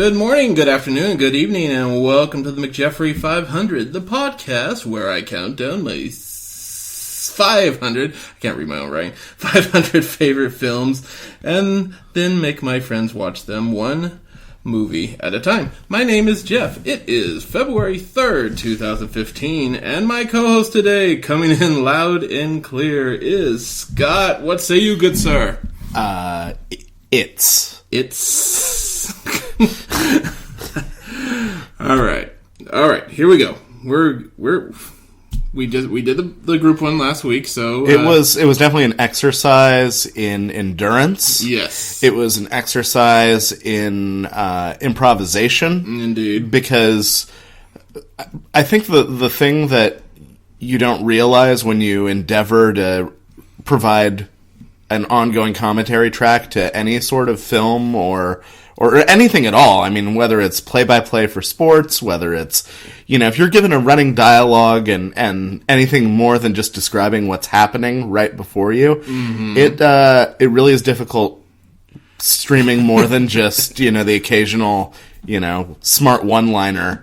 Good morning, good afternoon, good evening, and welcome to the McJeffrey 500, the podcast where I count down my 500, I can't read my own writing, 500 favorite films, and then make my friends watch them one movie at a time. My name is Jeff. It is February 3rd, 2015, and my co-host today, coming in loud and clear, is Scott. What say you, good sir? It's. All right. Here we go. We did the group one last week, so it was definitely an exercise in endurance. Yes, it was an exercise in improvisation. Indeed, because I think the thing that you don't realize when you endeavor to provide an ongoing commentary track to any sort of film or anything at all. I mean, whether it's play-by-play for sports, whether it's, if you're given a running dialogue and anything more than just describing what's happening right before you, it really is difficult streaming more than just, the occasional, smart one-liner.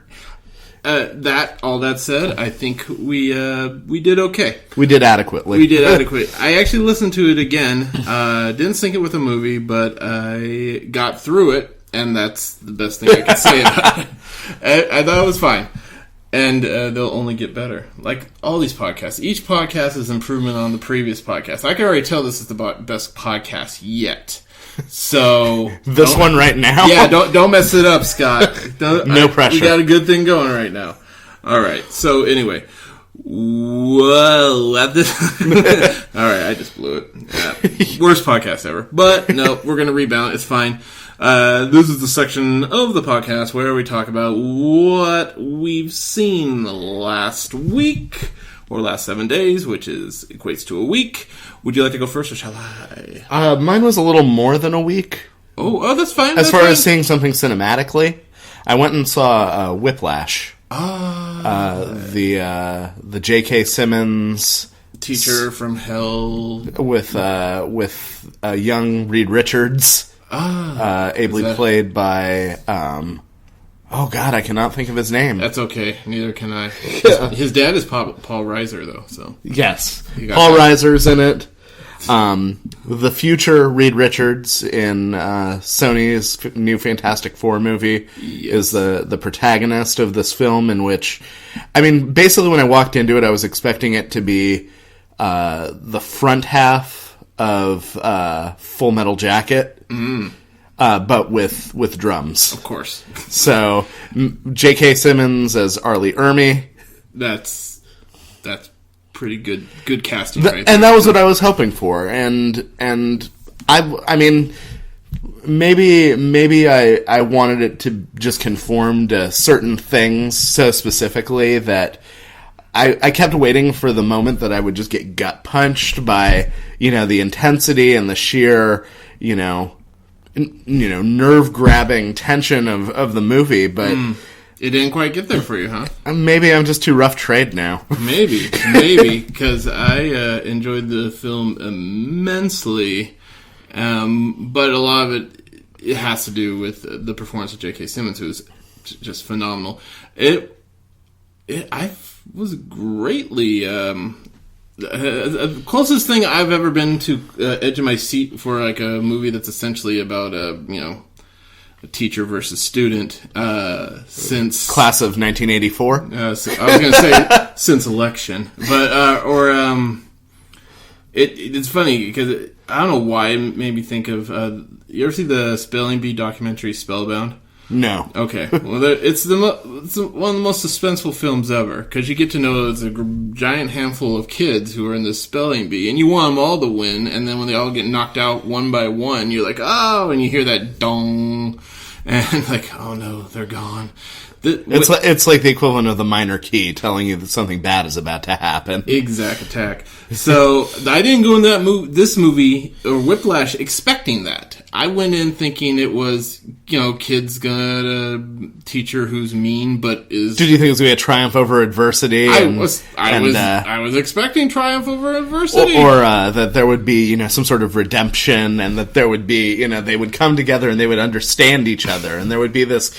All that said, I think we did okay. We did adequately. I actually listened to it again. Didn't sync it with a movie, but I got through it, and that's the best thing I can say about it. I thought it was fine. And they'll only get better. Like all these podcasts. Each podcast is improvement on the previous podcast. I can already tell this is the best podcast yet. So this one right now? Yeah, don't mess it up, Scott. No pressure. We got a good thing going right now. All right. So anyway, all right, I just blew it. Yeah. Worst podcast ever. But no, we're gonna rebound. It's fine. This is the section of the podcast where we talk about what we've seen last week. Or last 7 days, which equates to a week. Would you like to go first, or shall I? Mine was a little more than a week. Oh, that's fine. As far as seeing something cinematically, I went and saw Whiplash. The J.K. Simmons Teacher from Hell with young Reed Richards, ably played by. Oh, God, I cannot think of his name. That's okay. Neither can I. His dad is Paul Reiser, though. So yes. Paul Reiser's in it. The future Reed Richards in Sony's new Fantastic Four movie is the protagonist of this film, in which... I mean, basically when I walked into it, I was expecting it to be the front half of Full Metal Jacket. But with drums. Of course. So, J.K. Simmons as Arlie Ermey. That's pretty good casting, right? And that was what I was hoping for. And I mean, maybe I wanted it to just conform to certain things so specifically that I kept waiting for the moment that I would just get gut punched by, the intensity and the sheer, nerve-grabbing tension of the movie, but... It didn't quite get there for you, huh? Maybe I'm just too rough trade now. Maybe, because I enjoyed the film immensely, but a lot of it has to do with the performance of J.K. Simmons, who's just phenomenal. I was greatly... closest thing I've ever been to edge of my seat for like a movie that's essentially about a teacher versus student since class of 1984. I was going to say since election, but it's funny because I don't know why it made me think of. You ever see the Spelling Bee documentary Spellbound? No. Okay. Well, it's one of the most suspenseful films ever, because you get to know it's a giant handful of kids who are in this spelling bee, and you want them all to win, and then when they all get knocked out one by one, you're like, oh, and you hear that dong, and like, oh no, they're gone. It's like the equivalent of the minor key telling you that something bad is about to happen. Exact attack. So I didn't go in this movie or Whiplash expecting that. I went in thinking it was, kids got a teacher who's mean, but is. Did you think it was going to be a triumph over adversity? I was expecting triumph over adversity, or that there would be some sort of redemption, and that there would be they would come together and they would understand each other, and there would be this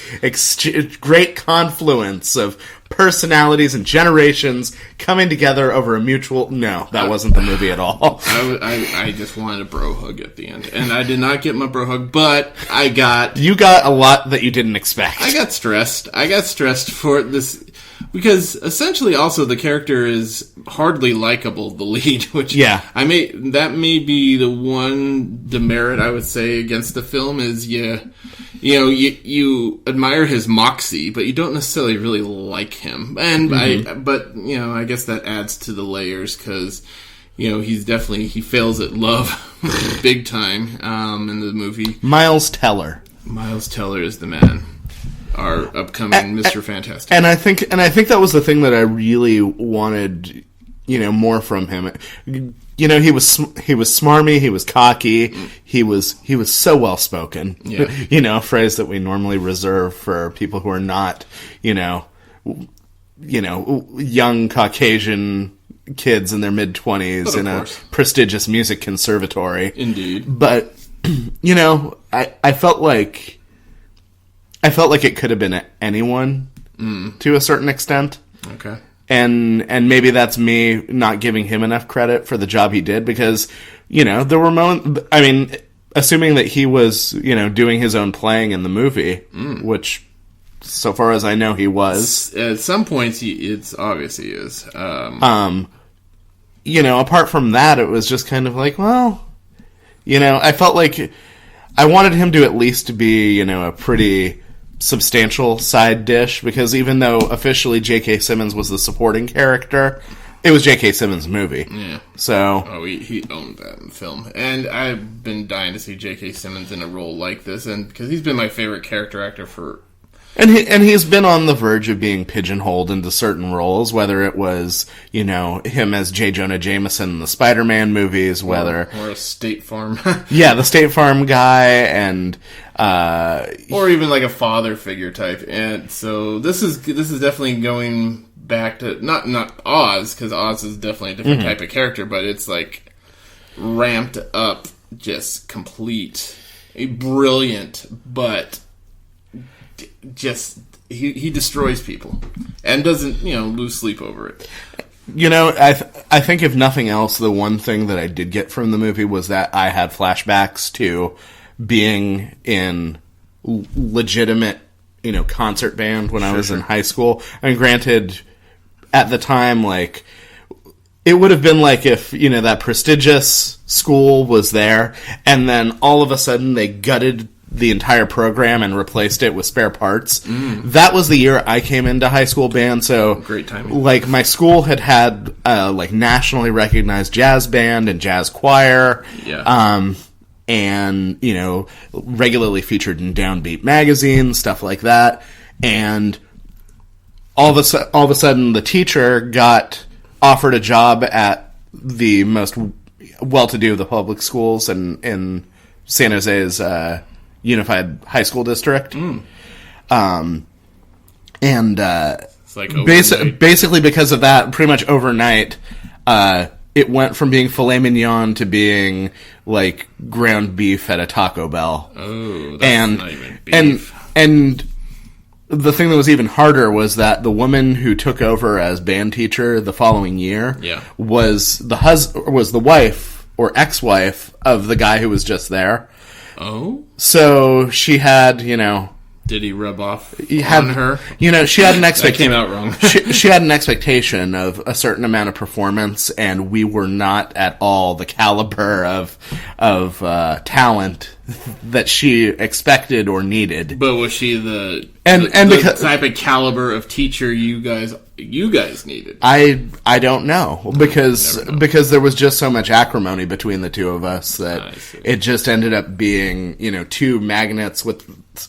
great confluence of personalities and generations coming together over a mutual. No, that wasn't the movie at all. I just wanted a bro hug at the end, and I did not get my bro hug, but you got a lot that you didn't expect. I got stressed for this because essentially also the character is hardly likable, the lead, which that may be the one demerit I would say against the film is you admire his moxie, but you don't necessarily really like him. And I guess that adds to the layers because, he fails at love big time, in the movie. Miles Teller is the man. Our upcoming Mr. Fantastic. And I think that was the thing that I really wanted, more from him. He was smarmy, he was cocky, he was so well spoken. Yeah. A phrase that we normally reserve for people who are not, young Caucasian kids in their mid-20s in a prestigious music conservatory. Indeed. But I felt like it could have been anyone to a certain extent. Okay. And maybe that's me not giving him enough credit for the job he did because, there were moments, assuming that he was, doing his own playing in the movie, which, so far as I know, he was. At some points, it's obvious he is. Apart from that, it was just kind of like, well, I felt like I wanted him to at least be, a pretty substantial side dish, because even though officially J.K. Simmons was the supporting character, it was J.K. Simmons' movie. Yeah. So he owned that in film, and I've been dying to see J.K. Simmons in a role like this, and because he's been my favorite character actor for. And he's been on the verge of being pigeonholed into certain roles, whether it was, him as J. Jonah Jameson in the Spider-Man movies, or a State Farm. Yeah, the State Farm guy, and or even like a father figure type. And so this is definitely going back to not Oz, because Oz is definitely a different type of character, but it's like ramped up, just complete, brilliant, but just he destroys people and doesn't lose sleep over it. I think if nothing else, the one thing that I did get from the movie was that I had flashbacks to being in legitimate concert band when I was in high school. And granted, at the time, like, it would have been like if that prestigious school was there and then all of a sudden they gutted the entire program and replaced it with spare parts. That was the year I came into high school band, so great timing. Like, my school had like nationally recognized jazz band and jazz choir. Yeah. And regularly featured in Downbeat magazine, stuff like that. And all of a sudden the teacher got offered a job at the most well-to-do of the public schools in San Jose's Unified High School District. And it's like basically because of that, pretty much overnight, it went from being filet mignon to being like ground beef at a Taco Bell. Oh, that's not even beef. And the thing that was even harder was that the woman who took over as band teacher the following year was the wife or ex-wife of the guy who was just there. Oh? So she had, Did he rub off on her? She had an expectation. That came out wrong. she had an expectation of a certain amount of performance, and we were not at all the caliber of talent that she expected or needed. But was she the type of caliber of teacher you guys needed? I don't know, because there was just so much acrimony between the two of us that it just ended up being two magnets with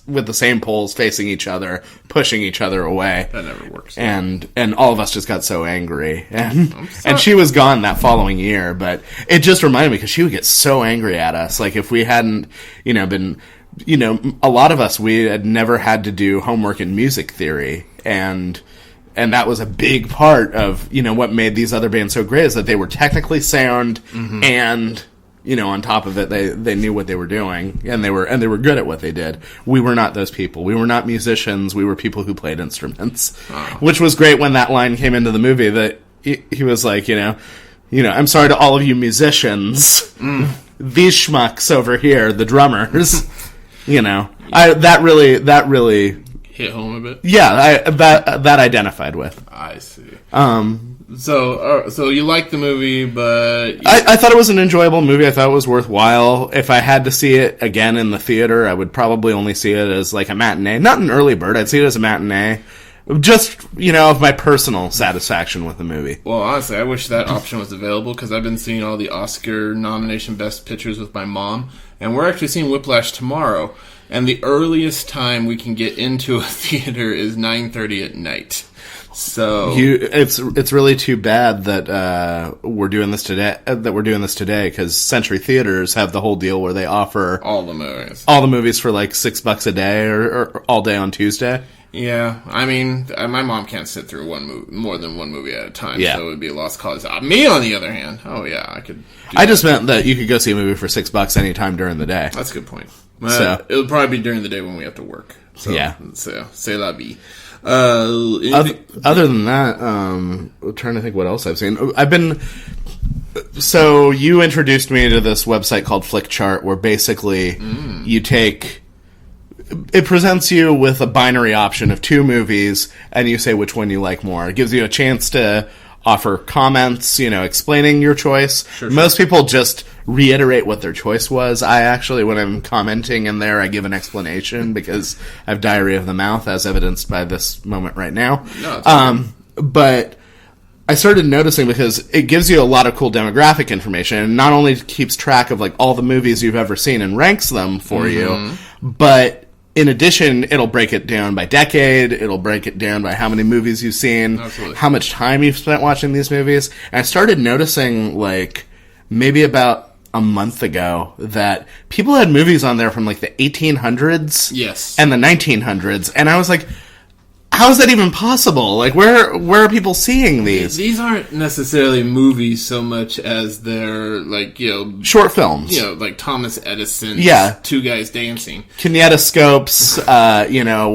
with the same poles facing each other, pushing each other away. That never works. And all of us just got so angry. And she was gone that following year, but it just reminded me, because she would get so angry at us. Like, if we hadn't, been, a lot of us, we had never had to do homework in music theory. And that was a big part of, what made these other bands so great, is that they were technically sound, and on top of it, they knew what they were doing, and they were good at what they did. We were not those people. We were not musicians. We were people who played instruments, which was great when that line came into the movie. That he was like, I'm sorry to all of you musicians, these schmucks over here, the drummers. That really hit home a bit. Yeah, that identified with. I see. So you liked the movie, but I thought it was an enjoyable movie. I thought it was worthwhile. If I had to see it again in the theater, I would probably only see it as like a matinee, not an early bird. I'd see it as a matinee, just of my personal satisfaction with the movie. Well, honestly, I wish that option was available, because I've been seeing all the Oscar nomination best pictures with my mom, and we're actually seeing Whiplash tomorrow. And the earliest time we can get into a theater is 9:30 at night. So it's really too bad that we're doing this today. Because Century Theaters have the whole deal where they offer all the movies for like $6 a day, or all day on Tuesday. Yeah, I mean, my mom can't sit through more than one movie at a time, yeah. So it would be a lost cause. Me, on the other hand, I could. I just meant that you could go see a movie for $6 anytime during the day. That's a good point. So it'll probably be during the day when we have to work. So, yeah. So, c'est la vie. Other than that, I'm trying to think what else I've seen. So you introduced me to this website called Flickchart, where basically you take. It presents you with a binary option of two movies, and you say which one you like more. It gives you a chance to offer comments, explaining your choice. Sure. Most people just reiterate what their choice was. I actually, when I'm commenting in there, I give an explanation, because I have diarrhea of the mouth, as evidenced by this moment right now. No, but I started noticing, because it gives you a lot of cool demographic information, and not only keeps track of like all the movies you've ever seen and ranks them for you, but in addition, it'll break it down by decade. It'll break it down by how many movies you've seen, Absolutely. How much time you've spent watching these movies. And I started noticing, like, maybe about a month ago, that people had movies on there from like the 1800s, yes, and the 1900s, and I was like, how is that even possible? Like, where are people seeing these? These aren't necessarily movies so much as they're, like, short films. Like Thomas Edison's Two Guys Dancing. Kinetoscopes,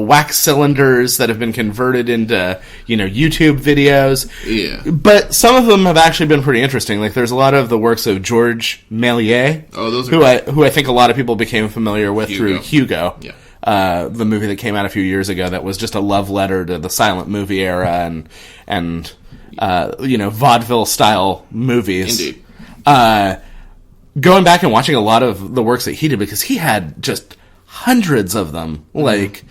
wax cylinders that have been converted into, YouTube videos. Yeah. But some of them have actually been pretty interesting. Like, there's a lot of the works of Georges Méliès. Oh, those are who I think a lot of people became familiar with through Hugo. Yeah. The movie that came out a few years ago that was just a love letter to the silent movie era and vaudeville style movies. Indeed. Going back and watching a lot of the works that he did, because he had just hundreds of them. Like,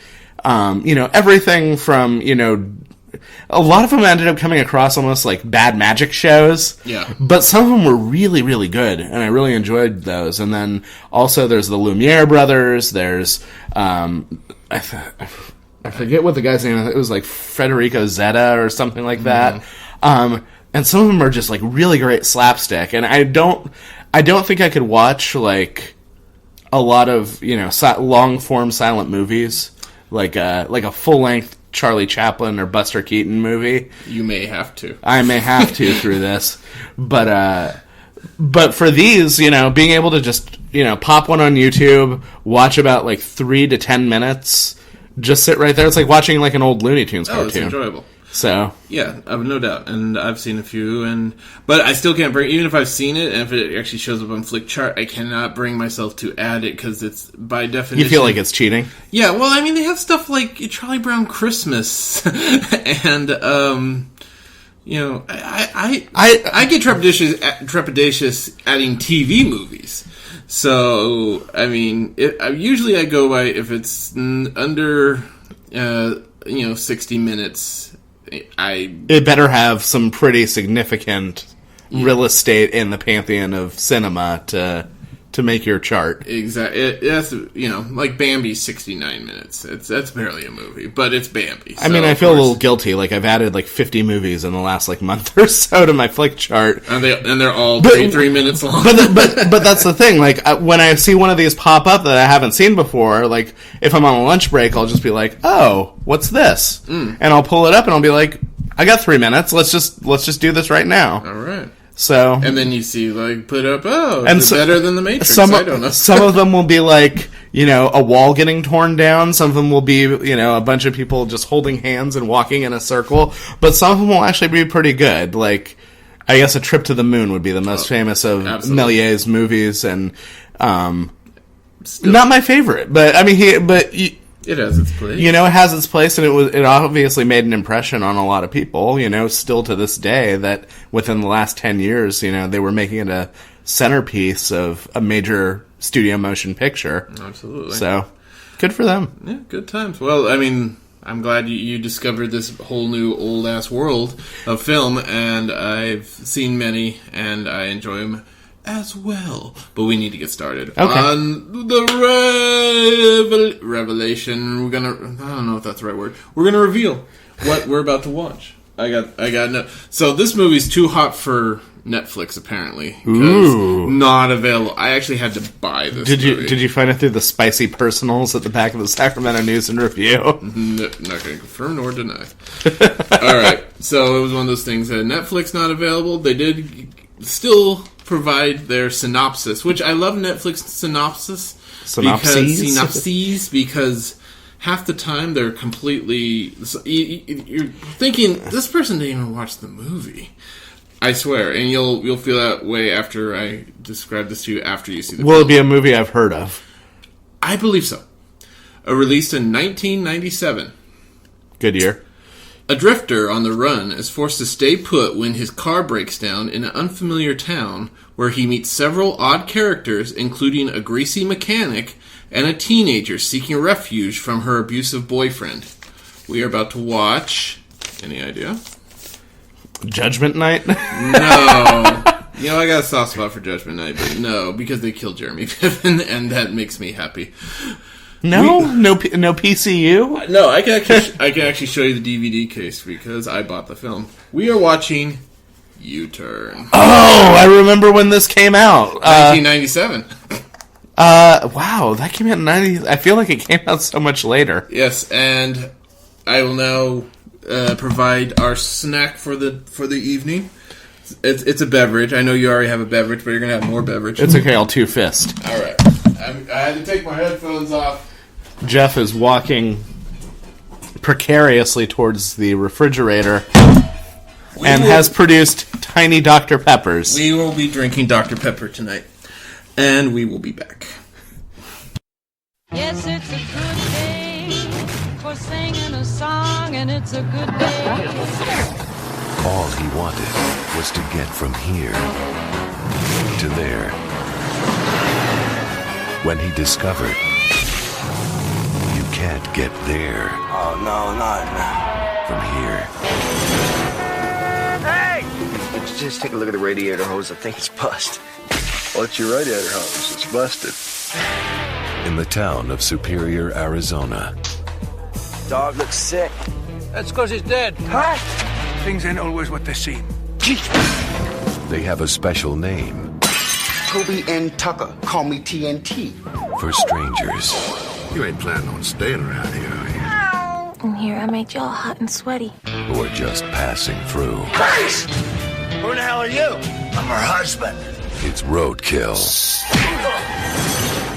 everything from, a lot of them ended up coming across almost like bad magic shows. Yeah. But some of them were really, really good, and I really enjoyed those. And then also there's the Lumiere brothers. There's, I forget what the guy's name is. It was like Federico Zeta or something like that. And some of them are just like really great slapstick. And I don't think I could watch like a lot of, long form silent movies, like a full length Charlie Chaplin or Buster Keaton movie. You may have to. I may have to through this. But for these, being able to just, pop one on YouTube, watch about like 3 to 10 minutes, just sit right there. It's like watching like an old Looney Tunes cartoon. It's enjoyable. So yeah, I've no doubt, and I've seen a few, but I still can't bring. Even if I've seen it, and if it actually shows up on Flickchart, I cannot bring myself to add it, because it's by definition. You feel like it's cheating? Yeah, well, I mean, they have stuff like Charlie Brown Christmas, and I get trepidatious adding TV movies. So I mean, usually I go by if it's under 60 minutes. It better have some pretty significant real estate in the pantheon of cinema to to make your chart. Exactly. That's, like Bambi's 69 minutes. That's barely a movie, but it's Bambi. So I mean, I feel a little guilty. Like, I've added, 50 movies in the last, month or so to my flick chart. And they're all 3 minutes long. But that's the thing. When I see one of these pop up that I haven't seen before, if I'm on a lunch break, I'll just be like, oh, what's this? And I'll pull it up and I'll be like, I got 3 minutes. Let's just do this right now. All right. So, and then you see, put up, it's better than The Matrix. I don't know. Some of them will be a wall getting torn down. Some of them will be, a bunch of people just holding hands and walking in a circle. But some of them will actually be pretty good. I guess A Trip to the Moon would be the most famous of Méliès's movies, and not my favorite. But I mean, it has its place. It has its place, and it obviously made an impression on a lot of people, still to this day, that within the last 10 years, they were making it a centerpiece of a major studio motion picture. Absolutely. So, good for them. Yeah, good times. Well, I mean, I'm glad you discovered this whole new old-ass world of film, and I've seen many, and I enjoy them as well. But we need to get started on the revelation. I don't know if that's the right word. We're gonna reveal what we're about to watch. I got no. So this movie's too hot for Netflix, apparently. Ooh. Not available. I actually had to buy this movie. Did you find it through the spicy personals at the back of the Sacramento News and Review? Not going to confirm nor deny. Alright, so it was one of those things that Netflix not available. They did still provide their synopsis, which I love Netflix synopses because half the time they're completely... You're thinking, this person didn't even watch the movie. I swear, and you'll feel that way after I describe this to you after you see the film. Will it be a movie I've heard of? I believe so. Released in 1997. Good year. A drifter on the run is forced to stay put when his car breaks down in an unfamiliar town where he meets several odd characters, including a greasy mechanic and a teenager seeking refuge from her abusive boyfriend. We are about to watch... Any idea? Judgment Night? No. I got a soft spot for Judgment Night, but no, because they killed Jeremy Piven, and that makes me happy. No PCU? No, I can actually show you the DVD case because I bought the film. We are watching U-Turn. Oh, I remember when this came out. 1997. Wow, that came out in 90... I feel like it came out so much later. Yes, and I will now provide our snack for the evening. It's a beverage. I know you already have a beverage, but you're going to have more beverage. It's okay, I'll two-fist. All right. I had to take my headphones off. Jeff is walking precariously towards the refrigerator and has produced tiny Dr. Peppers. We will be drinking Dr. Pepper tonight, and we will be back. Yes, it's a good day for singing a song, and it's a good day. All he wanted was to get from here to there. When he discovered you can't get there. Oh, no, not from here. Hey! Just take a look at the radiator hose. I think it's busted. What's your radiator hose? It's busted. In the town of Superior, Arizona. Dog looks sick. That's because he's dead. Huh? Things ain't always what they seem. They have a special name. Toby N. Tucker. Call me TNT. For strangers. You ain't planning on staying around here, are you? In here, I made y'all hot and sweaty. Who are just passing through. Grace! Who the hell are you? I'm her husband. It's roadkill.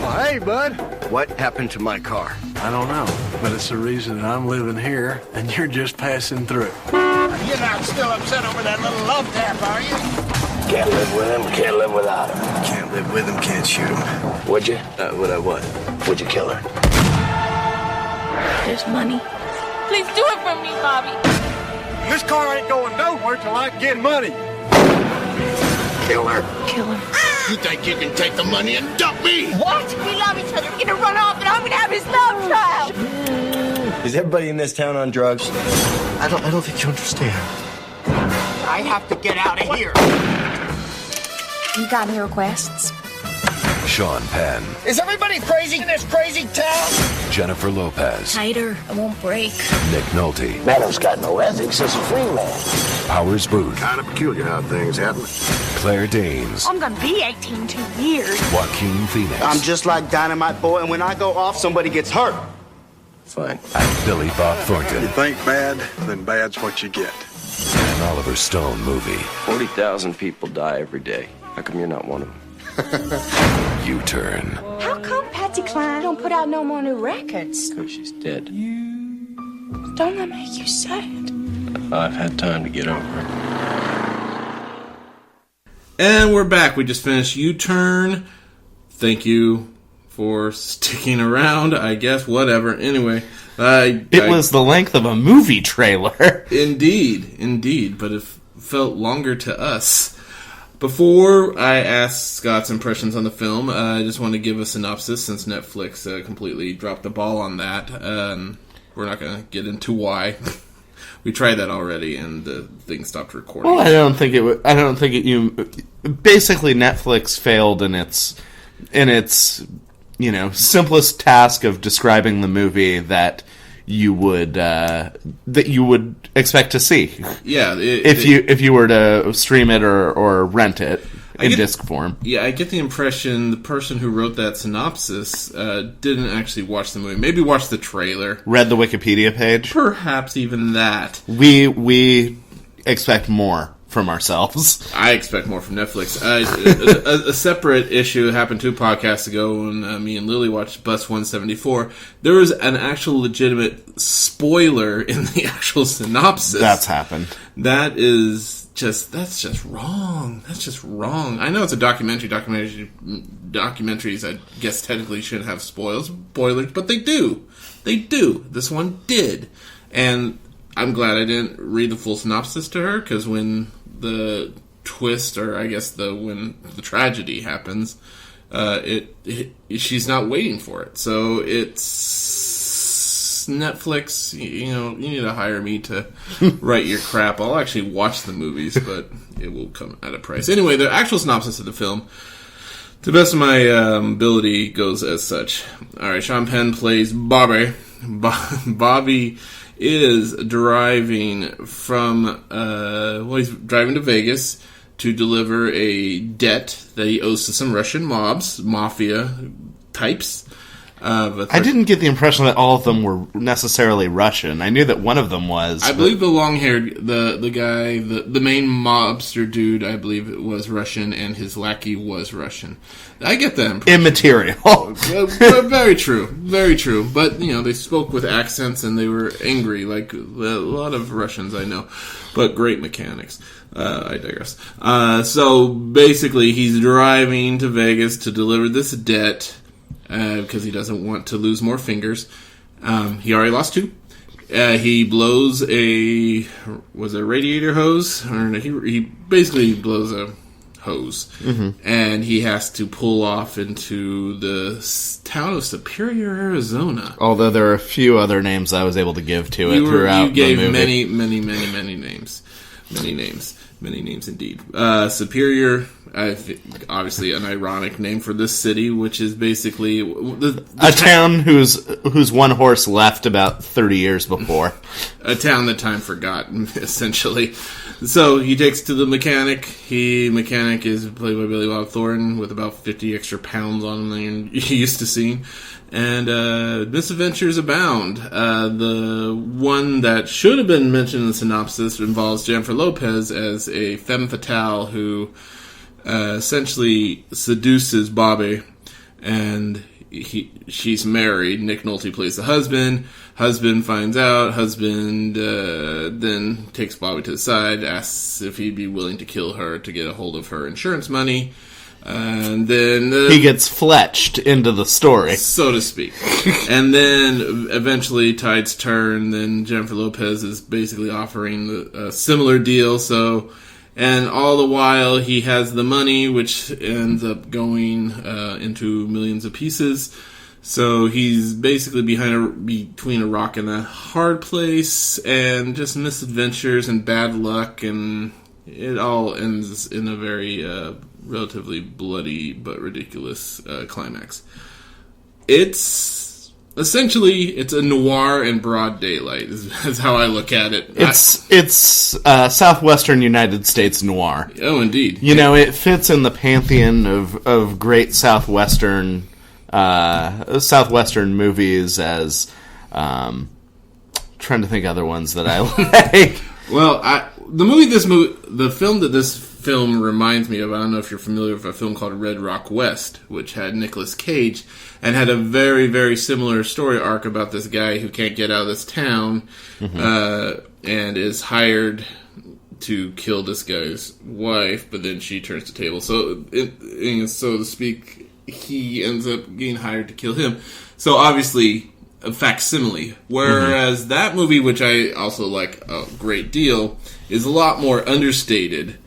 Oh, hey, bud. What happened to my car? I don't know, but it's the reason that I'm living here, and you're just passing through. You're not still upset over that little love tap, are you? Can't live with him, can't live without him. Can't live with him, can't shoot him. Would you? Would I what? Would you kill her? There's money. Please do it for me, Bobby. This car ain't going nowhere till I get money. Kill her. Kill him. You think you can take the money and dump me? What? We love each other. We're gonna run off, and I'm gonna have his love child. Is everybody in this town on drugs? I don't think you understand. I have to get out of here. You got any requests? Sean Penn, Is everybody crazy in this crazy town? Jennifer Lopez, Tighter, I won't break. Nick Nolte, Madam's got no ethics. He's a free man. Powers Booth, Kind of peculiar how things happen. Claire Danes, I'm gonna be 18 in 2 years. Joaquin Phoenix, I'm just like Dynamite Boy, and when I go off, somebody gets hurt. Fine. and Billy Bob Thornton, Think bad, then bad's what you get. an Oliver Stone movie. 40,000 people die every day. How come you're not one of them? U-Turn. How come Patsy Cline don't put out no more new records? Because she's dead. Don't that make you sad? I've had time to get over it. And we're back. We just finished U-Turn. Thank you for sticking around, I guess. Whatever. Anyway. It was the length of a movie trailer. Indeed. But it felt longer to us. Before I ask Scott's impressions on the film, I just want to give a synopsis since Netflix completely dropped the ball on that. We're not going to get into why. We tried that already, and the thing stopped recording. Well, I don't think basically, Netflix failed in its simplest task of describing the movie that you would expect to see. Yeah, if you were to stream it or rent it in disc form. Yeah, I get the impression the person who wrote that synopsis didn't actually watch the movie. Maybe watched the trailer. Read the Wikipedia page. Perhaps even that. We expect more from ourselves. I expect more from Netflix. A separate issue happened 2 podcasts ago when me and Lily watched Bus 174. There was an actual legitimate spoiler in the actual synopsis. That's happened. That's just wrong. That's just wrong. I know it's a documentary. Documentaries, I guess, technically shouldn't have spoilers, but they do. They do. This one did. And I'm glad I didn't read the full synopsis to her, because when the twist, or I guess when the tragedy happens, she's not waiting for it. So it's Netflix. You need to hire me to write your crap. I'll actually watch the movies, but it will come at a price. Anyway, the actual synopsis of the film, to the best of my ability, goes as such. All right, Sean Penn plays Bobby. Bobby is driving from, he's driving to Vegas to deliver a debt that he owes to some Russian mafia types. I didn't get the impression that all of them were necessarily Russian. I knew that one of them was. I believe the long-haired, the guy, the main mobster dude, I believe it was Russian, and his lackey was Russian. I get that impression. Immaterial. Very true. Very true. But, they spoke with accents and they were angry, like a lot of Russians I know. But great mechanics. I digress. So, basically, he's driving to Vegas to deliver this debt, because he doesn't want to lose more fingers. He already lost 2. He blows a radiator hose? Or he basically blows a hose. Mm-hmm. And he has to pull off into the town of Superior, Arizona. Although there are a few other names I was able to give to it throughout the movie. You gave many names. Many names indeed. Superior, obviously an ironic name for this city, which is basically a town whose one horse left about 30 years before. A town that time forgot, essentially. So he takes to the mechanic. Mechanic is played by Billy Bob Thornton with about 50 extra pounds on him than you're used to seeing. And misadventures abound. The one that should have been mentioned in the synopsis involves Jennifer Lopez as a femme fatale who essentially seduces Bobby, and she's married. Nick Nolte plays the husband. Husband finds out. Husband then takes Bobby to the side, asks if he'd be willing to kill her to get a hold of her insurance money. And then he gets fletched into the story, so to speak. And then eventually tides turn. Then Jennifer Lopez is basically offering a similar deal. And all the while he has the money, which ends up going into millions of pieces. So he's basically between a rock and a hard place, and just misadventures and bad luck, and it all ends in a very relatively bloody but ridiculous climax. It's a noir in broad daylight. Is how I look at it. It's southwestern United States noir. Oh, indeed. You know, it fits in the pantheon of great southwestern movies. As trying to think other ones that I like. Well, the film that this film reminds me of, I don't know if you're familiar with a film called Red Rock West, which had Nicolas Cage, and had a very, very similar story arc about this guy who can't get out of this town, and is hired to kill this guy's wife, but then she turns the table. So, so to speak, he ends up getting hired to kill him. So obviously, a facsimile. Whereas that movie, which I also like a great deal, is a lot more understated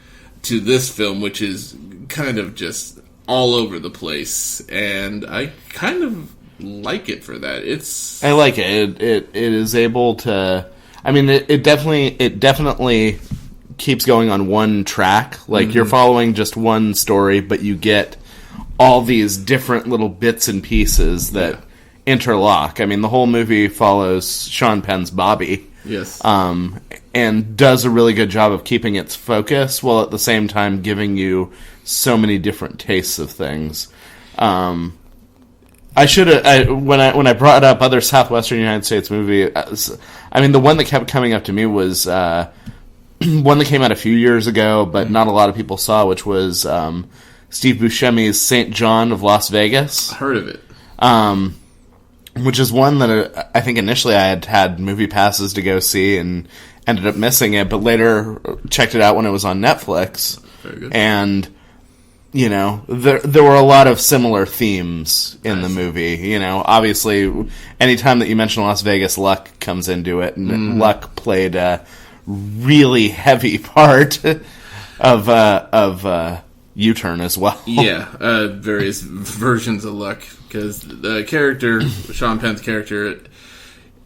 to this film, which is kind of just all over the place. And I kind of like it for that. I like it. It is able to... I mean, it definitely keeps going on one track. Like, you're following just one story, but you get all these different little bits and pieces that interlock. I mean, the whole movie follows Sean Penn's Bobby. Yes. And does a really good job of keeping its focus while at the same time giving you so many different tastes of things. When I brought up other southwestern United States movie, I mean, the one that kept coming up to me was one that came out a few years ago, but not a lot of people saw, which was Steve Buscemi's St. John of Las Vegas. Heard of it. Which is one that I think initially I had movie passes to go see and ended up missing it, but later checked it out when it was on Netflix. Very good. And, you know, there were a lot of similar themes in the movie. You know, obviously, anytime that you mention Las Vegas, luck comes into it, and luck played a really heavy part of U-turn as well. Yeah, various versions of luck. Because the character, Sean Penn's character,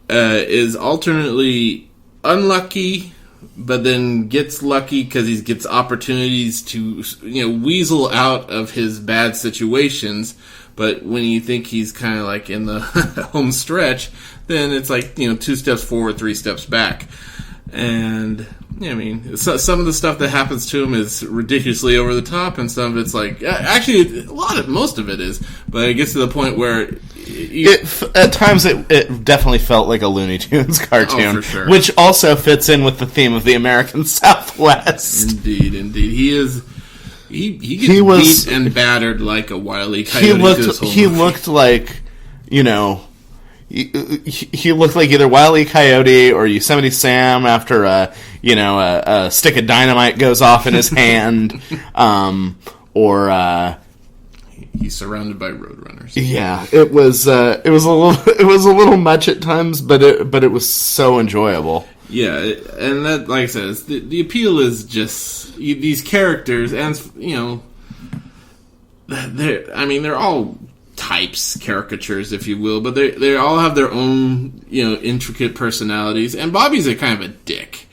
is alternately unlucky, but then gets lucky because he gets opportunities to, weasel out of his bad situations. But when you think he's kind of like in the home stretch, then it's like, 2 steps forward, 3 steps back. And, I mean, some of the stuff that happens to him is ridiculously over the top, and some of it's like, actually, most of it is, but it gets to the point where... At times, it definitely felt like a Looney Tunes cartoon, for sure. Which also fits in with the theme of the American Southwest. Indeed. He gets beat and battered like a Wile E. Coyote. He looked like, He looked like either Wile E. Coyote or Yosemite Sam after a stick of dynamite goes off in his hand, or he's surrounded by roadrunners. Yeah, it was a little much at times, but it was so enjoyable. Yeah, and that, like I said, the appeal is just these characters, and they're all types, caricatures, if you will, but they all have their own, intricate personalities, and Bobby's a kind of a dick.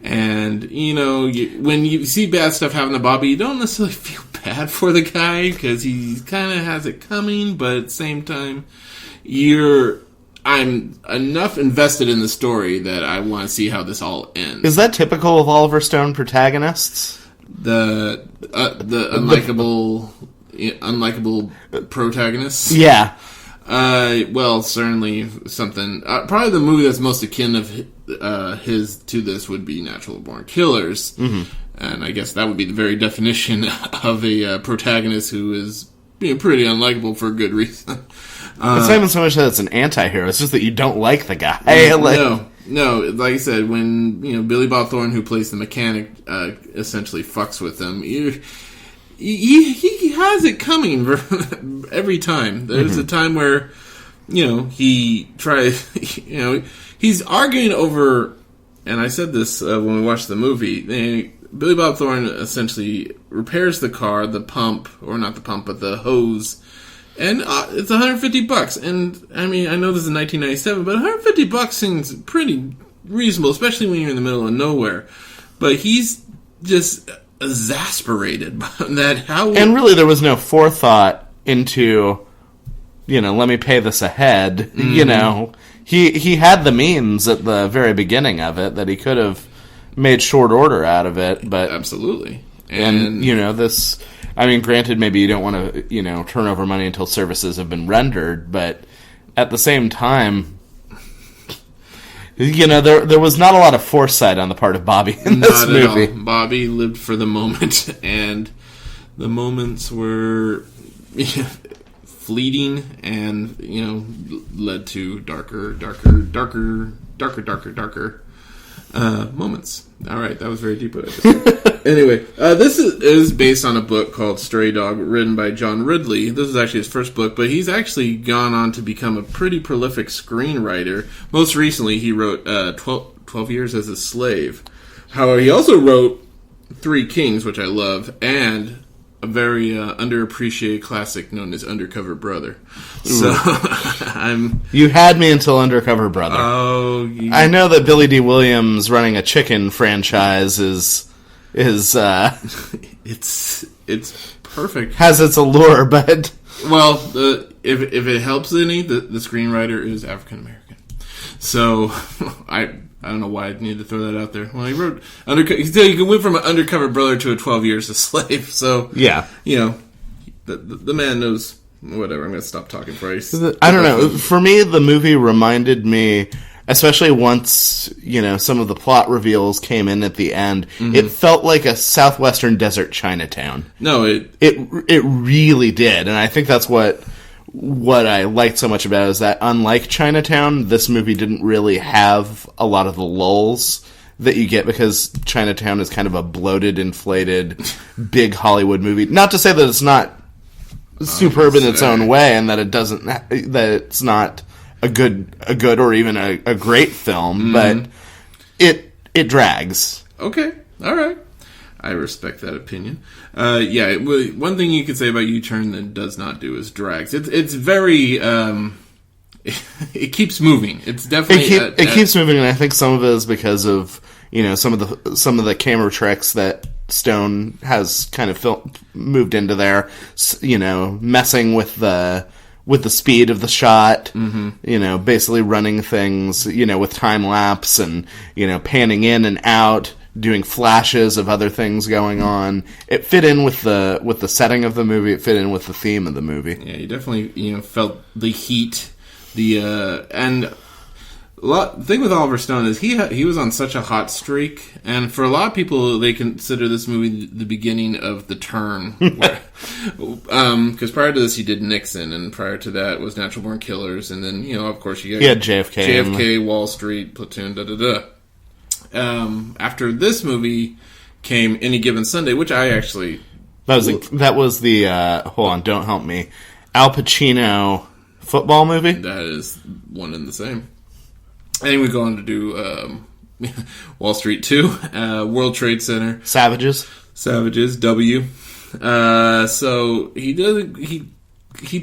And, when you see bad stuff happen to Bobby, you don't necessarily feel bad for the guy, because he kind of has it coming, but at the same time, I'm enough invested in the story that I want to see how this all ends. Is that typical of Oliver Stone protagonists? The unlikable protagonists? Yeah. Well, certainly something... probably the movie that's most akin of his to this would be Natural Born Killers. Mm-hmm. And I guess that would be the very definition of a protagonist who is pretty unlikable for a good reason. It's not even so much that it's an anti-hero, it's just that you don't like the guy. No, like I said, when Billy Bob Thornton, who plays the mechanic, essentially fucks with him, he has it coming every time. There's a time where, he tries, he's arguing over, and I said this when we watched the movie, Billy Bob Thornton essentially repairs the car, the pump, or not the pump, but the hose, and it's $150. And, I mean, I know this is 1997, but $150 seems pretty reasonable, especially when you're in the middle of nowhere. But he's just exasperated by that. And really, there was no forethought into, let me pay this ahead. Mm-hmm. He had the means at the very beginning of it that he could have made short order out of it, but absolutely. And this, I mean, granted, maybe you don't want to, turn over money until services have been rendered, but at the same time, there was not a lot of foresight on the part of Bobby in this movie. At all. Bobby lived for the moment, and the moments were fleeting and, led to darker moments. All right, that was very deep. Anyway, this is based on a book called Stray Dog, written by John Ridley. This is actually his first book, but he's actually gone on to become a pretty prolific screenwriter. Most recently, he wrote 12 Years as a Slave. However, he also wrote Three Kings, which I love, and a very underappreciated classic known as Undercover Brother. So, You had me until Undercover Brother. Oh, I know that Billy D. Williams running a chicken franchise is it's perfect. Has its allure, but well, if it helps any, the screenwriter is African American. So I don't know why I needed to throw that out there. Well, he wrote you went from an Undercover Brother to a 12 Years a Slave. So yeah, the man knows. Whatever. I'm going to stop talking for you. I don't know. For me, the movie reminded me, especially once some of the plot reveals came in at the end. Mm-hmm. It felt like a southwestern desert Chinatown. No, it really did, and I think that's what I liked so much about it, is that unlike Chinatown, this movie didn't really have a lot of the lulls that you get, because Chinatown is kind of a bloated, inflated, big Hollywood movie. Not to say that it's not superb in its own way, and that it's not a good or even a great film, but it drags. Okay, all right. I respect that opinion. One thing you could say about U-Turn that does not do is drags. It's very it keeps moving. It's definitely it keeps moving, and I think some of it is because of some of the camera tricks that Stone has kind of moved into there, messing with the speed of the shot, basically running things, with time lapse and, panning in and out, doing flashes of other things going on. It fit in with the setting of the movie. It fit in with the theme of the movie. Yeah, you definitely, felt the heat, and the thing with Oliver Stone is he was on such a hot streak, and for a lot of people, they consider this movie the beginning of The Turn. Because prior to this, he did Nixon, and prior to that was Natural Born Killers, and then of course you got JFK, Wall Street, Platoon, after this movie came Any Given Sunday, which I actually that was the hold on, don't help me, Al Pacino football movie. That is one and the same. And we go on to do Wall Street 2, World Trade Center, Savages, W. So he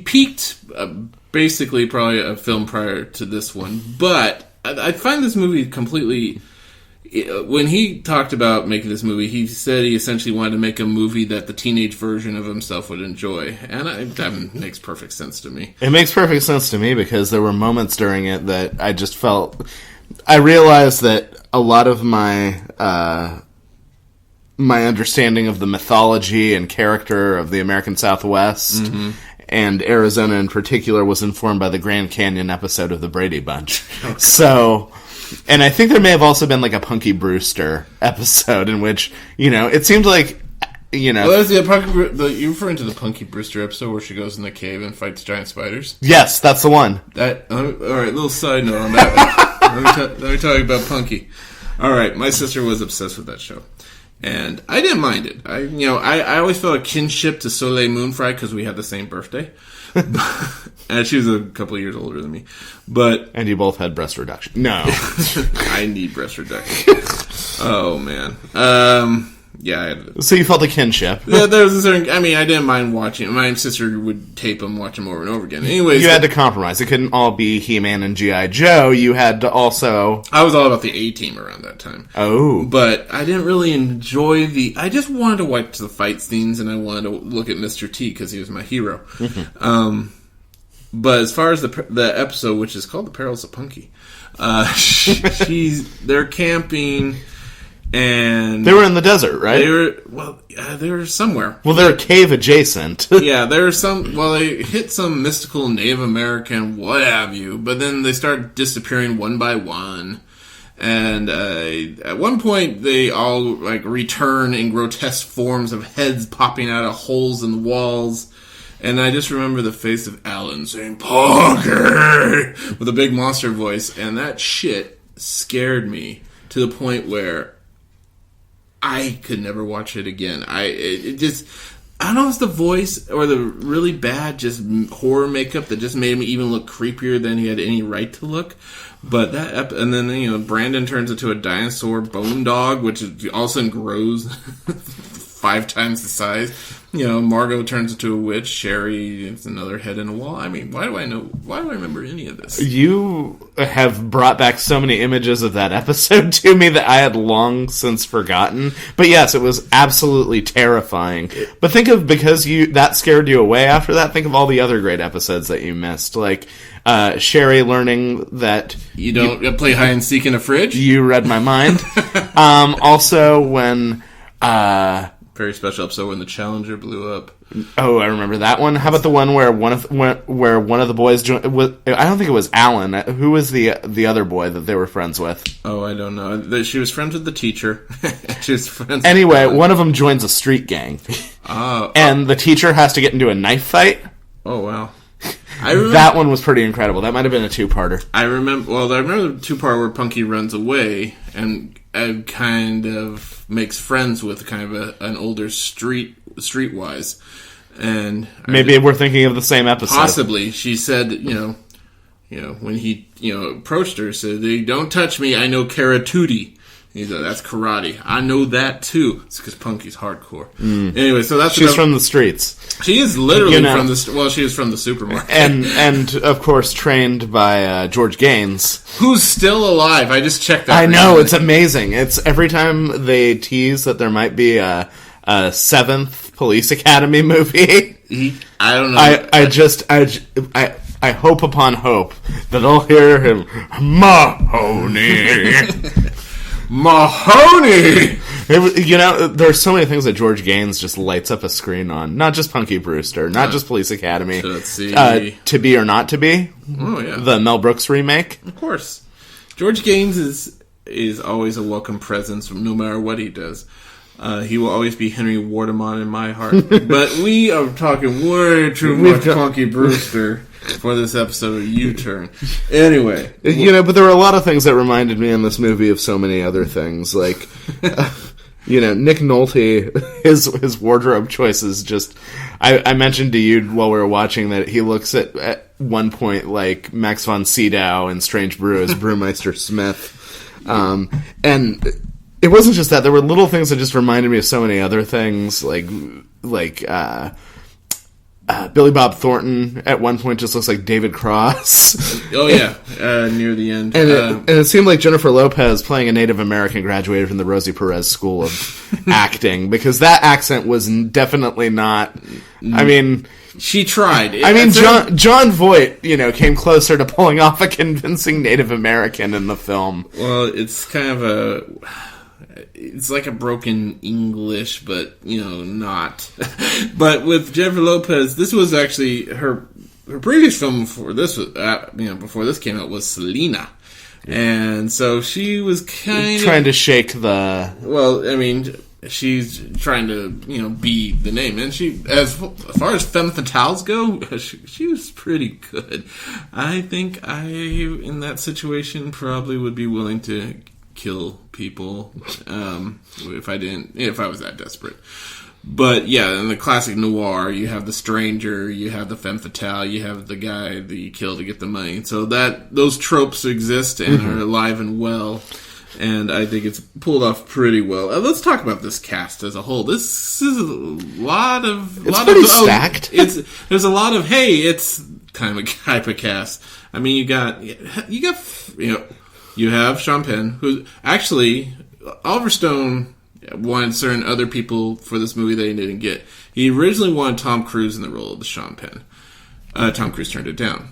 peaked basically probably a film prior to this one, but I find this movie completely. When he talked about making this movie, he said he essentially wanted to make a movie that the teenage version of himself would enjoy. And that makes perfect sense to me. It makes perfect sense to me because there were moments during it that I just felt... I realized that a lot of my understanding of the mythology and character of the American Southwest and Arizona in particular was informed by the Grand Canyon episode of the Brady Bunch. Okay. So... And I think there may have also been like a Punky Brewster episode in which, it seemed like, Well, that's you're referring to the Punky Brewster episode where she goes in the cave and fights giant spiders? Yes, that's the one. All right, little side note on that. let me talk about Punky. All right, my sister was obsessed with that show. And I didn't mind it. I always felt a kinship to Soleil Moonfry because we had the same birthday. And she was a couple of years older than me. And you both had breast reduction. No. I need breast reduction. Oh, man. Yeah. So you felt a kinship. Yeah, there's a certain... I mean, I didn't mind watching... My sister would tape them, watch them over and over again. Anyways... You had to compromise. It couldn't all be He-Man and G.I. Joe. You had to also... I was all about the A-Team around that time. Oh. But I didn't really enjoy the... I just wanted to watch the fight scenes, and I wanted to look at Mr. T, because he was my hero. Mm-hmm. But as far as the episode, which is called The Perils of Punky, they're camping, and they were in the desert, right? They were somewhere. Well, they're cave adjacent. Yeah, there's some. Well, they hit some mystical Native American, what have you, but then they start disappearing one by one. And at one point, they all like return in grotesque forms of heads popping out of holes in the walls. And I just remember the face of Alan saying, "Punky!" with a big monster voice. And that shit scared me to the point where I could never watch it again. It just... I don't know if it's the voice or the really bad just horror makeup that just made me even look creepier than he had any right to look. But and then, Brandon turns into a dinosaur bone dog, which all of a sudden grows 5 times the size. Margot turns into a witch. Sherry, it's another head in a wall. I mean, why do I remember any of this? You have brought back so many images of that episode to me that I had long since forgotten. But yes, it was absolutely terrifying. But because that scared you away after that, think of all the other great episodes that you missed. Like, Sherry learning that... You don't play hide and seek in a fridge? You read my mind. Also, when... Very special episode when the Challenger blew up. Oh, I remember that one. How about the one where one of the boys joined? I don't think it was Alan. Who was the other boy that they were friends with? Oh, I don't know. She was friends with the teacher. She was friends. Anyway, one of them joins a street gang, and the teacher has to get into a knife fight. Oh wow! That one was pretty incredible. That might have been a 2-parter. I remember the 2-part where Punky runs away and kind of makes friends with kind of an older streetwise, and maybe we're thinking of the same episode. Possibly, she said, when he approached her, said, "They don't touch me. I know karate." He said, "That's karate. I know that too." It's because Punky's hardcore. Anyway, so she's from the streets. She is literally from the... Well, she is from the supermarket. And of course, trained by George Gaines. Who's still alive. I just checked that. I know, it's amazing. It's every time they tease that there might be a 7th Police Academy movie. I don't know. I hope upon hope that I'll hear him, Mahoney. Mahoney! There's so many things that George Gaines just lights up a screen on. Not just Punky Brewster, not just Police Academy. So let's see. To Be or Not to Be. Oh, yeah. The Mel Brooks remake. Of course. George Gaines is always a welcome presence no matter what he does. He will always be Henry Wardemont in my heart. But we are talking way too much Punky Brewster for this episode of U-Turn. Anyway. But there were a lot of things that reminded me in this movie of so many other things. Like, Nick Nolte, his wardrobe choices just... I mentioned to you while we were watching that he looks at one point like Max von Sydow in Strange Brew as Brewmeister Smith. And... It wasn't just that. There were little things that just reminded me of so many other things, like Billy Bob Thornton at one point just looks like David Cross. Oh yeah, near the end. And it seemed like Jennifer Lopez playing a Native American graduated from the Rosie Perez School of Acting, because that accent was definitely not... I mean... She tried. John Voight, came closer to pulling off a convincing Native American in the film. Well, it's kind of it's like a broken English, but not. But with Jennifer Lopez, this was actually her previous film before this was before this came out was Selena, and so she was trying to shake the. Well, I mean, she's trying to be the name, and she, as far as femme fatales go, she was pretty good. I think in that situation probably would be willing to kill people if I was that desperate. But yeah, in the classic noir, you have the stranger, you have the femme fatale, you have the guy that you kill to get the money. So those tropes exist and are alive and well. And I think it's pulled off pretty well. Let's talk about this cast as a whole. This is a lot of... It's pretty stacked. There's a lot of, hey, it's kind of a type of cast. I mean, you have Sean Penn, who actually, Oliver Stone wanted certain other people for this movie that he didn't get. He originally wanted Tom Cruise in the role of the Sean Penn. Tom Cruise turned it down.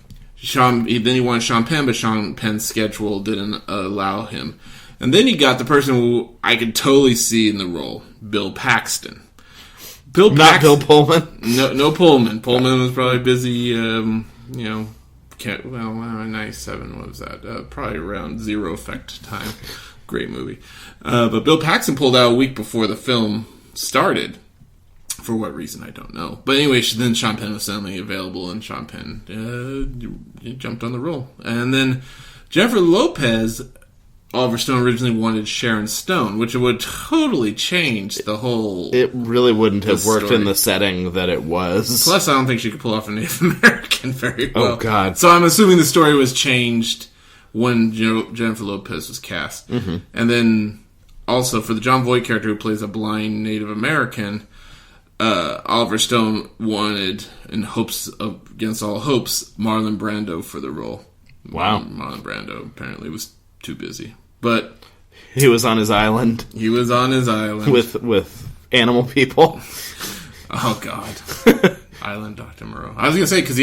Then he wanted Sean Penn, but Sean Penn's schedule didn't allow him. And then he got the person who I could totally see in the role, Bill Paxton. Bill Pullman? No Pullman. Pullman was probably busy, 97, what was that? Probably around Zero Effect time. Great movie. But Bill Paxton pulled out a week before the film started. For what reason, I don't know. But anyway, then Sean Penn was suddenly available, and Sean Penn jumped on the role. And then Jennifer Lopez, Oliver Stone originally wanted Sharon Stone, which would totally change the whole... It really wouldn't have worked in the setting that it was. Plus, I don't think she could pull off a Native American very well. Oh, God. So I'm assuming the story was changed when Jennifer Lopez was cast. Mm-hmm. And then, also, for the John Voight character who plays a blind Native American... Oliver Stone wanted, in hopes against all hopes, Marlon Brando for the role. Wow. Marlon Brando apparently was too busy. But he was on his island. With animal people. Oh, God. Island Dr. Moreau. I was going to say, because he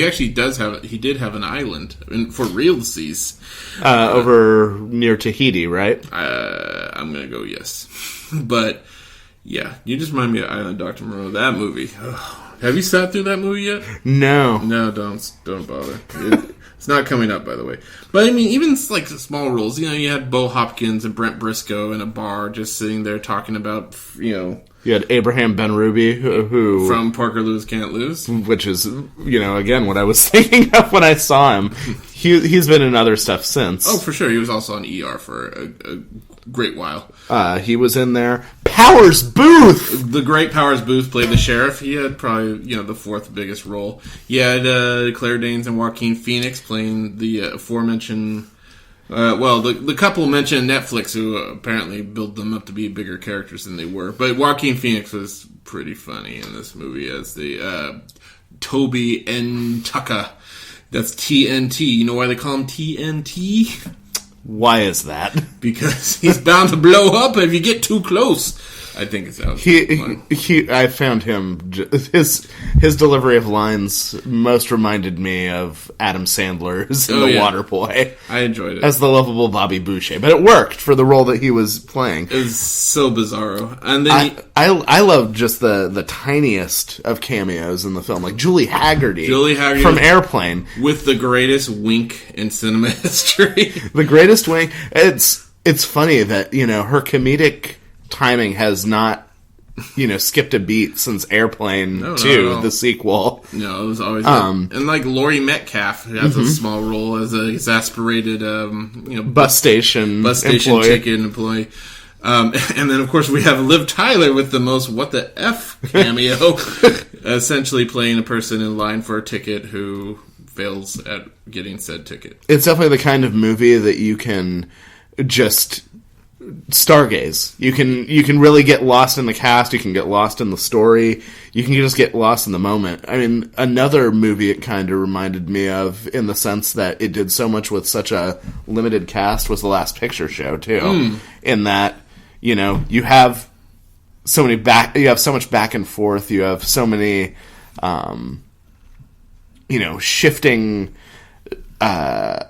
did have an island for realsies. Over near Tahiti, right? I'm going to go yes. But... yeah, you just remind me of Island Dr. Moreau. That movie. Ugh. Have you sat through that movie yet? No. No, don't bother. It's not coming up, by the way. But I mean, even like small roles. You had Bo Hopkins and Brent Briscoe in a bar just sitting there talking about, You had Abraham Benrubi, who from Parker Lewis Can't Lose. Which is, again, what I was thinking of when I saw him. He's been in other stuff since. Oh, for sure. He was also on ER for a great while. He was in there. Powers Booth! The great Powers Booth played the sheriff. He had probably, the fourth biggest role. He had Claire Danes and Joaquin Phoenix playing the aforementioned... the couple mentioned Netflix, who apparently built them up to be bigger characters than they were. But Joaquin Phoenix was pretty funny in this movie as the Toby N. Tucker. That's TNT. You know why they call him TNT? Why is that? Because he's bound to blow up if you get too close. I think it's out. I found him, his delivery of lines most reminded me of Adam Sandler's in The Waterboy. I enjoyed it. As the lovable Bobby Boucher. But it worked for the role that he was playing. It was so bizarro. And then I love just the tiniest of cameos in the film. Like Julie Haggerty from Airplane. With the greatest wink in cinema history. The greatest wink. It's funny that, her comedic... timing has not, skipped a beat since Airplane 2, the sequel. No, it was always and like Laurie Metcalf has a small role as an exasperated, bus station chicken employee. And then of course we have Liv Tyler with the most what the F cameo, essentially playing a person in line for a ticket who fails at getting said ticket. It's definitely the kind of movie that you can just stargaze. You can really get lost in the cast. You can get lost in the story. You can just get lost in the moment. I mean, another movie it kind of reminded me of in the sense that it did so much with such a limited cast was The Last Picture Show too. In that, you have so much back and forth. You have so many, shifting, not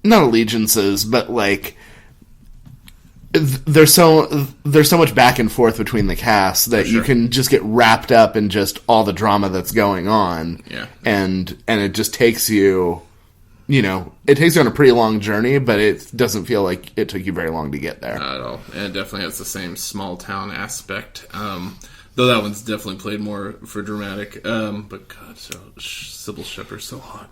allegiances, but like. There's so much back and forth between the cast that you can just get wrapped up in just all the drama that's going on. Yeah. And it just takes you, it takes you on a pretty long journey, but it doesn't feel like it took you very long to get there. Not at all. And it definitely has the same small town aspect. Though that one's definitely played more for dramatic. But God, Sybil Shepherd's so hot.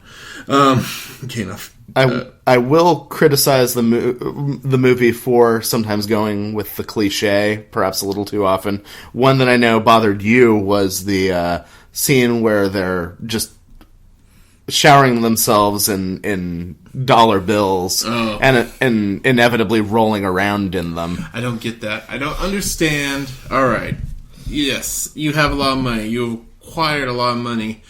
Okay, enough. I will criticize the movie for sometimes going with the cliche, perhaps a little too often. One that I know bothered you was the scene where they're just showering themselves in dollar bills and inevitably rolling around in them. I don't get that. I don't understand. All right. Yes, you have a lot of money. You've acquired a lot of money.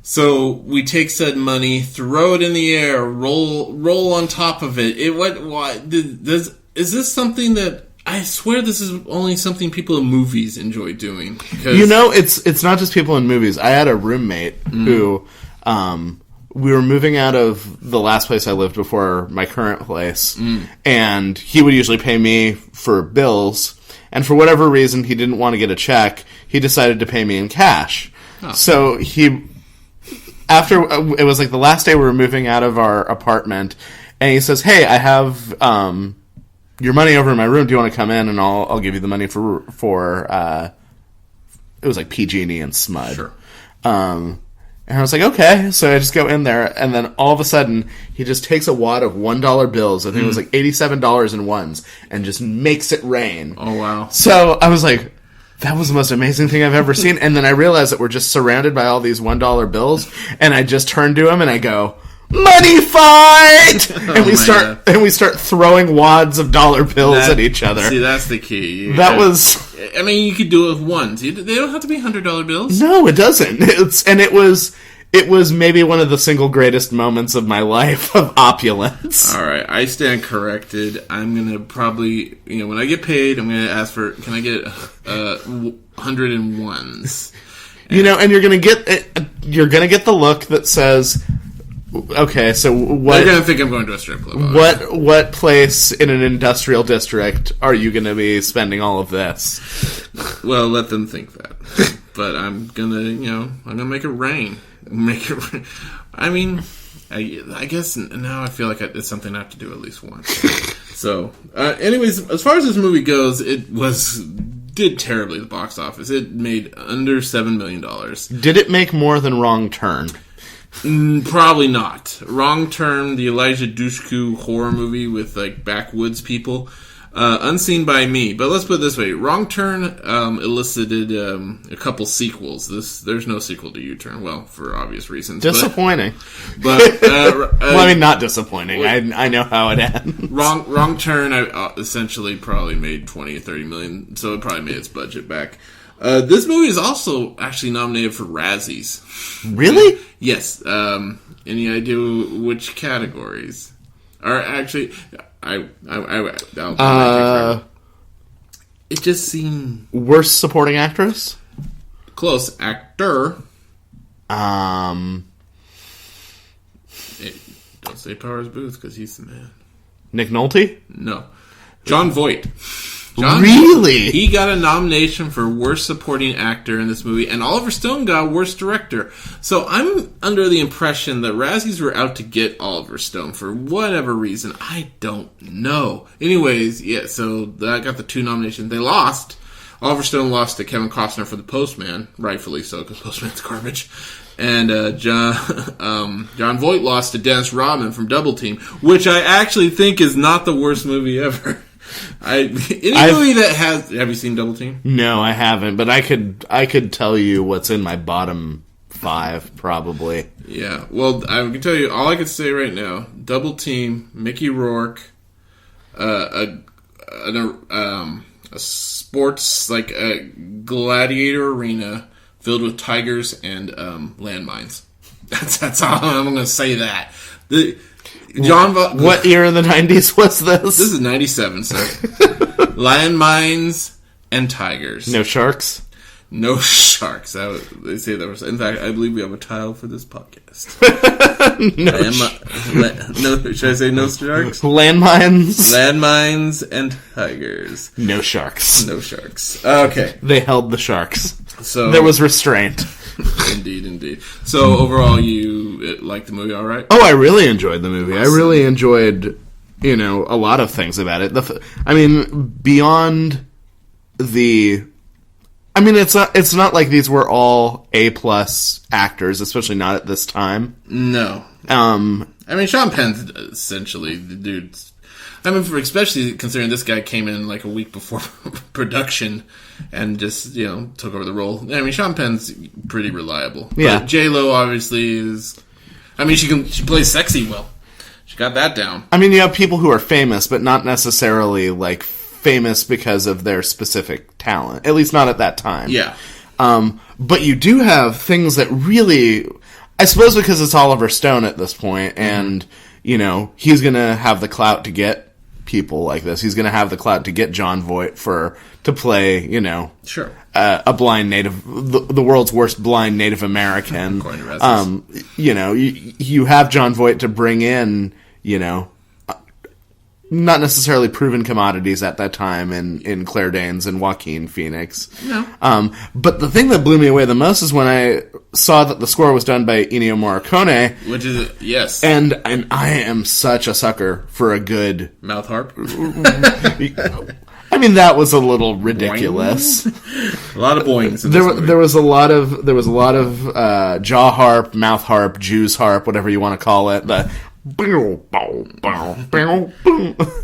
So we take said money, throw it in the air, roll on top of it. Is this something that I swear this is only something people in movies enjoy doing? It's not just people in movies. I had a roommate who we were moving out of the last place I lived before my current place, and he would usually pay me for bills. And for whatever reason, he didn't want to get a check. He decided to pay me in cash. Oh. So after it was like the last day we were moving out of our apartment, and he says, "Hey, I have your money over in my room. Do you want to come in and I'll give you the money for it was like PG&E and Smud." Sure. And I was like, okay. So I just go in there, and then all of a sudden, he just takes a wad of $1 bills. I think it was like $87 in ones, and just makes it rain. Oh, wow. So I was like, that was the most amazing thing I've ever seen. And then I realized that we're just surrounded by all these $1 bills, and I just turn to him and I go, "Money fight!" And we start throwing wads of dollar bills at each other. See, that's the key. I mean, you could do it with ones. They don't have to be $100 bills. No, it doesn't. It was maybe one of the single greatest moments of my life of opulence. All right, I stand corrected. I'm gonna probably, when I get paid, I'm gonna ask for, can I get 101s? And you're gonna get the look that says, okay, so what? They're gonna think I'm going to a strip club. What place in an industrial district are you gonna be spending all of this? Well, let them think that. But I'm gonna make it rain. Make it rain. I mean, I guess now I feel like it's something I have to do at least once. So, anyways, as far as this movie goes, did terribly at the box office. It made under $7 million. Did it make more than Wrong Turn? Probably not. Wrong Turn, the Elijah Dushku horror movie with like backwoods people, unseen by me. But let's put it this way: Wrong Turn elicited a couple sequels. There's no sequel to U-Turn. Well, for obvious reasons. Disappointing. But well, I mean, not disappointing. I know how it ends. Wrong Turn essentially probably made 20 or 30 million, so it probably made its budget back. This movie is also actually nominated for Razzies. Really? Yes. Any idea which categories? Or actually, I'll it just seemed... Worst supporting actress? Close. Actor. Don't say Powers Booth, because he's the man. Nick Nolte? No. John Voight. Really? He got a nomination for Worst Supporting Actor in this movie, and Oliver Stone got Worst Director. So I'm under the impression that Razzies were out to get Oliver Stone for whatever reason. I don't know. Anyways, yeah, so that got the two nominations. They lost. Oliver Stone lost to Kevin Costner for The Postman, rightfully so, because Postman's garbage. And John Voight lost to Dennis Rodman from Double Team, which I actually think is not the worst movie ever. Movie that has... Have you seen Double Team? No, I haven't, but I could tell you what's in my bottom 5, probably. Yeah, well, I can tell you, all I can say right now, Double Team, Mickey Rourke, a sports, like a gladiator arena filled with tigers and landmines. That's all I'm going to say that. What year in the 90s was this? This is 97, sir. Landmines and tigers. No sharks? No sharks. They say that. In fact, I believe we have a title for this podcast. Should I say no sharks? Landmines and tigers. No sharks. No sharks. Okay. They held the sharks. So there was restraint. Indeed. So overall, you liked the movie, all right? Oh, I really enjoyed the movie. Awesome. I really enjoyed, a lot of things about it. Beyond the... I mean, it's not like these were all A+ actors, especially not at this time. No. I mean, Sean Penn's essentially the dude's... I mean, especially considering this guy came in like a week before production and just, took over the role. I mean, Sean Penn's pretty reliable. Yeah. But J-Lo obviously is I mean, she plays sexy well. She got that down. I mean, you have people who are famous, but not necessarily, like, famous because of their specific talent. At least not at that time. Yeah. But you do have things that really... I suppose because it's Oliver Stone at this point, and, you know, he's going to have the clout to get people like this. He's going to have the clout to get Jon Voight to play, you know... Sure. A blind Native... The world's worst blind Native American. According to Razzie. You know, you have Jon Voight to bring in, you know... not necessarily proven commodities at that time in Claire Danes and Joaquin Phoenix. No. But the thing that blew me away the most is when I saw that the score was done by Ennio Morricone. Which is, yes. And I am such a sucker for a good... mouth harp? I mean, that was a little ridiculous. A lot of boings in this movie. There was a lot of jaw harp, mouth harp, Jews harp, whatever you want to call it. The...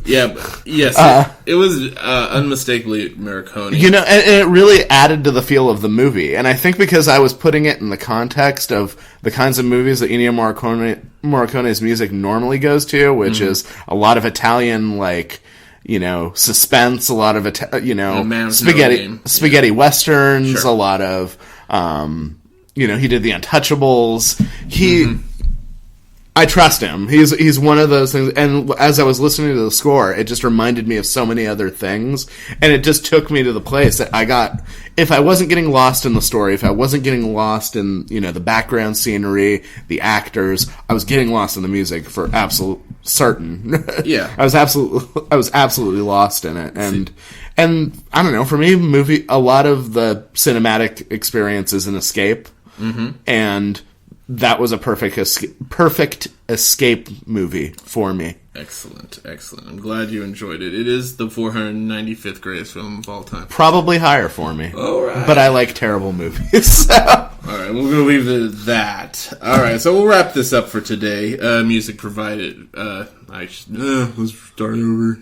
yeah, yes, it was unmistakably Morricone. You know, and it really added to the feel of the movie. And I think because I was putting it in the context of the kinds of movies that Ennio Morricone's music normally goes to, which is a lot of Italian, like, you know, suspense, a lot of spaghetti westerns, Sure. a lot of, you know, he did The Untouchables. I trust him. He's one of those things. And as I was listening to the score, it just reminded me of so many other things. And it just took me to the place that I got. If I wasn't getting lost in the story, if I wasn't getting lost in, you know, the background scenery, the actors, I was getting lost in the music for absolute certain. Yeah. I was absolutely lost in it. And I don't know, for me, a lot of the cinematic experience is an escape. And that was a perfect escape movie for me. Excellent. I'm glad you enjoyed it. It is the 495th greatest film of all time. Probably higher for me. All right. But I like terrible movies. So. All right, we're going to leave it at that. All right, so we'll wrap this up for today. Music provided... let's start over.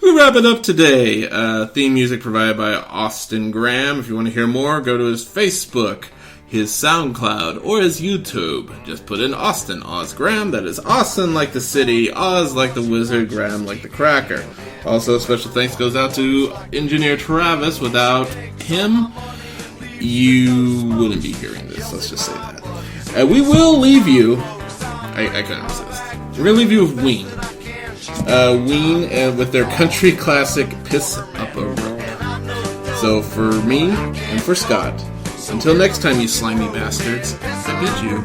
We'll wrap it up today. Theme music provided by Austin Graham. If you want to hear more, go to his Facebook, his SoundCloud, or his YouTube. Just put in Austin, Oz Graham. That is Austin like the city, Oz like the wizard, Graham like the cracker. Also, special thanks goes out to engineer Travis. Without him, you wouldn't be hearing this. Let's just say that. We will leave you... I can't resist. We're going to leave you with Ween. Ween with their country classic, Piss Up a Rope. So for me and for Scott... until next time, you slimy bastards, I bid you